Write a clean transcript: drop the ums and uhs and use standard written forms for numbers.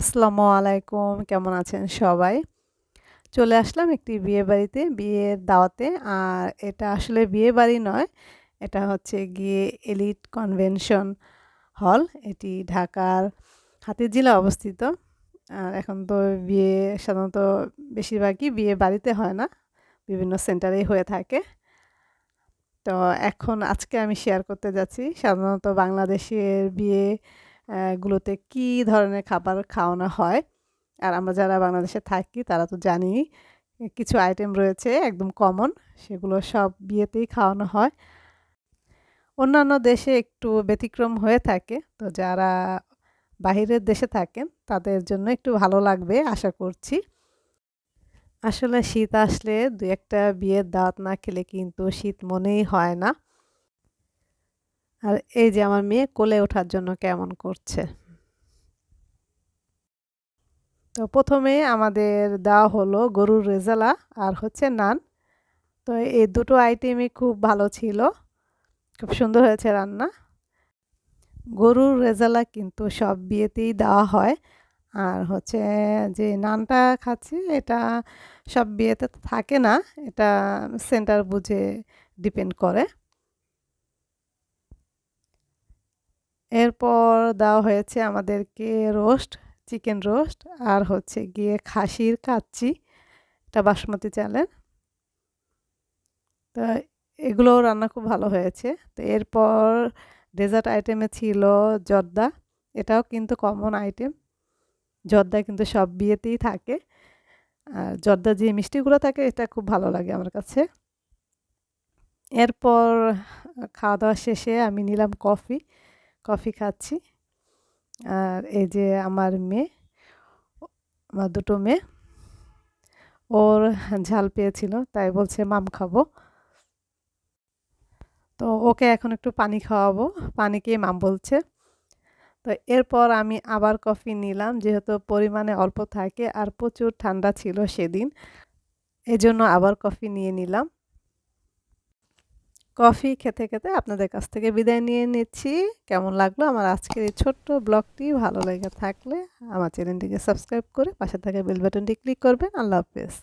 আসসালামু আলাইকুম। কেমন আছেন সবাই? চলে আসলাম একটি বিয়েবাড়িতে, বিয়ের দাওয়াতে। আর এটা আসলে বিয়েবাড়ি নয়, এটা হচ্ছে গিয়ে এলিট কনভেনশন হল। এটি ঢাকার হাতিরঝিলে অবস্থিত। আর এখন তো বিয়ে সাধারণত বেশিরভাগই বিয়ে বাড়িতে হয় না, বিভিন্ন সেন্টারেই হয়ে থাকে। তো এখন আজকে আমি শেয়ার করতে যাচ্ছি সাধারণত বাংলাদেশের বিয়ে গুলোতে কী ধরনের খাবার খাওয়ানো হয়। আর আমরা যারা বাংলাদেশে থাকি তারা তো জানিই, কিছু আইটেম রয়েছে একদম কমন, সেগুলো সব বিয়েতেই খাওয়ানো হয়। অন্যান্য দেশে একটু ব্যতিক্রম হয়ে থাকে, তো যারা বাহিরের দেশে থাকেন তাদের জন্য একটু ভালো লাগবে আশা করছি। আসলে শীত আসলে দু একটা বিয়ের দাওয়াত না খেলে কিন্তু শীত মনেই হয় না। আর এই যে আমার মেয়ে কোলে ওঠার জন্য কেমন করছে। তো প্রথমে আমাদের দেওয়া হলো গরুর রেজালা আর হচ্ছে নান। তো এই দুটো আইটেমই খুব ভালো ছিল, খুব সুন্দর হয়েছে রান্না। গরুর রেজালা কিন্তু সব বিয়েতেই দেওয়া হয়। আর হচ্ছে যে নানটা খাচ্ছি, এটা সব বিয়েতে তো থাকে না, এটা সেন্টার বুঝে ডিপেন্ড করে। এরপর দেওয়া হয়েছে আমাদেরকে রোস্ট, চিকেন রোস্ট, আর হচ্ছে গিয়ে খাসির কাচ্চি, এটা বাসমতি চালের। তো এগুলো রান্না খুব ভালো হয়েছে। তো এরপর ডেজার্ট আইটেমে ছিল জর্দা, এটাও কিন্তু কমন আইটেম। জর্দা কিন্তু সব বিয়েতেই থাকে। আর জর্দা যে মিষ্টিগুলো থাকে এটা খুব ভালো লাগে আমার কাছে। এরপর খাওয়া দাওয়া শেষে আমি নিলাম কফি, কফি খাচ্ছি। আর এই যে আমার মেয়ে, আমার দুটো মেয়ে, ওর ঝাল পেয়েছিল তাই বলছে মাম খাবো। তো ওকে এখন একটু পানি খাওয়াবো, পানি খেয়ে মাম বলছে। তো এরপর আমি আবার কফি নিলাম, যেহেতু পরিমাণে অল্প থাকে আর প্রচুর ঠান্ডা ছিল সেদিন, এজন্য আবার কফি নিয়ে নিলাম। কফি খেতে খেতে আপনাদের কাছ থেকে বিদায় নিয়ে নিচ্ছি। কেমন লাগলো আমার আজকের এই ছোট্ট ব্লগটি? ভালো লেগে থাকলে আমার চ্যানেলটিকে সাবস্ক্রাইব করে পাশে থাকা বেল বাটনটি ক্লিক করবেন। আল্লাহ হাফেজ।